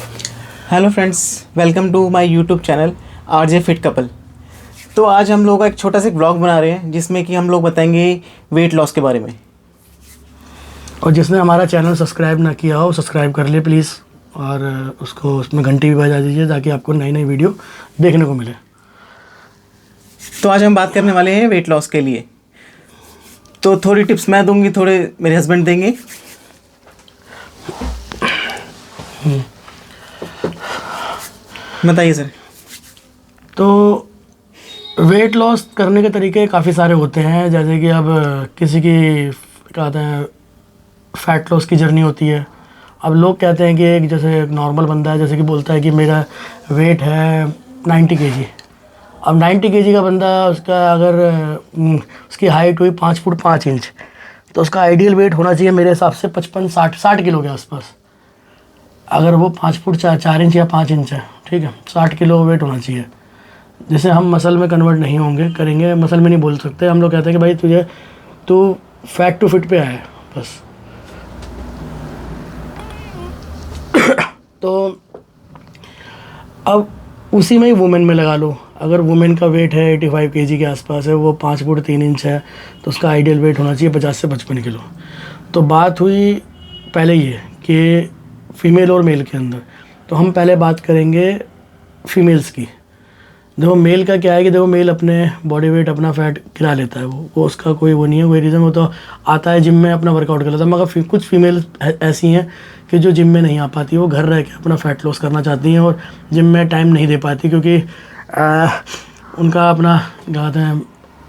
Hello friends, welcome to my YouTube channel RJ fit couple. तो आज हम लोग का एक छोटा सा ब्लॉग बना रहे हैं जिसमें कि हम लोग बताएंगे वेट लॉस के बारे में। और जिसने हमारा चैनल सब्सक्राइब ना किया हो सब्सक्राइब कर ले प्लीज़, और उसको उसमें घंटी भी बजा दीजिए ताकि आपको नई नई वीडियो देखने को मिले। तो आज हम बात करने वाले हैं वेट लॉस के लिए। तो थोड़ी टिप्स मैं दूंगी, थोड़े मेरे हस्बैंड देंगे। बताइए सर। तो वेट लॉस करने के तरीके काफ़ी सारे होते हैं, जैसे कि अब किसी की कहते हैं फ़ैट लॉस की जर्नी होती है। अब लोग कहते हैं कि एक जैसे एक नॉर्मल बंदा है, जैसे कि बोलता है कि मेरा वेट है 90 kg। अब 90 kg का बंदा, उसका अगर उसकी हाइट हुई 5 फुट 5 इंच, तो उसका आइडियल वेट होना चाहिए मेरे हिसाब से 55-60 किलो के आसपास। अगर वो 5 फुट 4 इंच या 5 इंच है, ठीक है, 60 किलो वेट होना चाहिए, जिसे हम मसल में कन्वर्ट नहीं होंगे करेंगे, मसल में नहीं बोल सकते। हम लोग कहते हैं कि भाई तू फैट टू फिट पे आए बस। तो अब उसी में ही वुमेन में लगा लो। अगर वुमेन का वेट है 85 kg के आसपास है, वो 5 फुट 3 इंच है, तो उसका आइडियल वेट होना चाहिए 50 से 55 किलो। तो बात हुई पहले ये कि फ़ीमेल और मेल के अंदर, तो हम पहले बात करेंगे फ़ीमेल्स की। देखो मेल का क्या है कि देखो मेल अपने बॉडी वेट अपना फ़ैट गिरा लेता है, वो उसका कोई वो नहीं है, कोई रीज़न। वो तो आता है जिम में अपना वर्कआउट कर लेता है, मगर कुछ फीमेल ऐसी हैं कि जो जिम में नहीं आ पाती, वो घर रह के अपना फ़ैट लॉस करना चाहती हैं और जिम में टाइम नहीं दे पाती, क्योंकि उनका अपना कहते हैं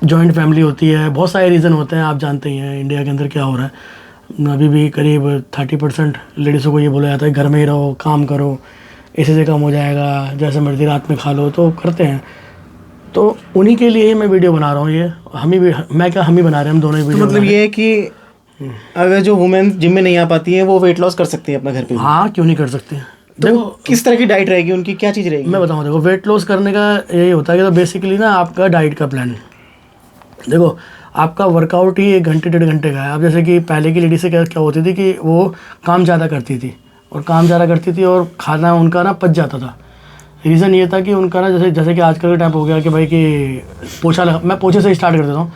जॉइंट फैमिली होती है। बहुत सारे रीज़न होते हैं, आप जानते ही हैं इंडिया के अंदर क्या हो रहा है। अभी भी करीब 30% लेडीज़ों को ये बोला जाता है घर में ही रहो, काम करो, इसी से कम हो जाएगा, जैसे मर्जी रात में खा लो, तो करते हैं। तो उन्हीं के लिए ही मैं वीडियो बना रहा हूँ। ये हम ही बना रहे हैं, हम दोनों ही तो वीडियो मतलब ये है कि अगर जो वुमेन जिम में नहीं आ पाती है वो वेट लॉस कर सकती है अपना घर पे भी। हाँ, क्यों नहीं कर सकते हैं। तो देखो किस तरह की डाइट रहेगी उनकी, क्या चीज़ रहेगी? मैं बताऊँ, देखो वेट लॉस करने का यही होता है कि तो बेसिकली ना आपका डाइट का प्लान, देखो आपका वर्कआउट ही 1 घंटे 1.5 घंटे का है। अब जैसे कि पहले की लेडी से क्या होती थी कि वो काम ज़्यादा करती थी और खाना उनका ना पच जाता था। रीज़न ये था कि उनका ना जैसे कि आजकल का टाइम हो गया कि भाई कि पोछा लगा। मैं पोछे से स्टार्ट कर देता हूँ।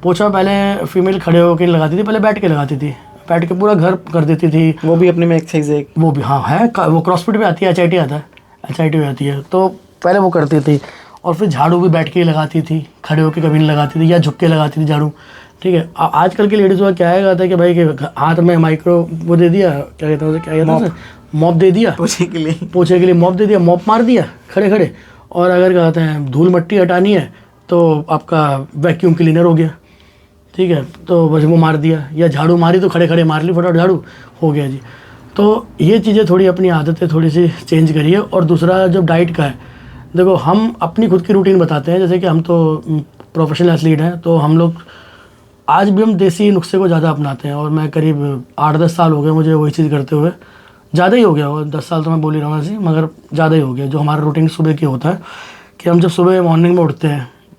पोछा पहले फीमेल खड़े होकर लगाती थी, पहले बैठ के लगाती थी, बैठ के पूरा घर कर देती थी। वो भी अपने में एक्सरसाइज है। वो भी हाँ है, वो क्रॉसफिट पे आती है, HIIT आता है, HIIT में आती है। तो पहले वो करती थी, और फिर झाड़ू भी बैठ के ही लगाती थी, खड़े होकर कभी नहीं लगाती थी, या झुक के लगाती थी झाड़ू, ठीक है। आजकल की लेडीज़ का क्या है, कहता है कि भाई कि हाथ में माइक्रो वो दे दिया, क्या कहते हैं उसे, क्या कहते हैं, मॉप दे दिया, पोछे के लिए मॉप दे दिया, मॉप मार दिया खड़े खड़े। और अगर कहते हैं धूल मट्टी हटानी है तो आपका वैक्यूम क्लीनर हो गया, ठीक है, तो बस वो मार दिया, या झाड़ू मारी तो खड़े खड़े मार ली, फटाफट झाड़ू हो गया जी। तो ये चीज़ें थोड़ी अपनी आदतें थोड़ी सी चेंज करिए। और दूसरा जो डाइट का है, देखो हम अपनी खुद की रूटीन बताते हैं। जैसे कि हम तो प्रोफेशनल एथलीट हैं, तो हम लोग आज भी हम देसी नुस्खे को ज़्यादा अपनाते हैं। और मैं करीब 8-10 साल हो गए मुझे वही चीज़ करते हुए, ज़्यादा ही हो गया वो 10 साल तो मैं बोल ही रहा हूँ ऐसे, मगर ज़्यादा ही हो गया। जो हमारा रूटीन सुबह की होता है कि हम जब सुबह मॉर्निंग में उठते हैं,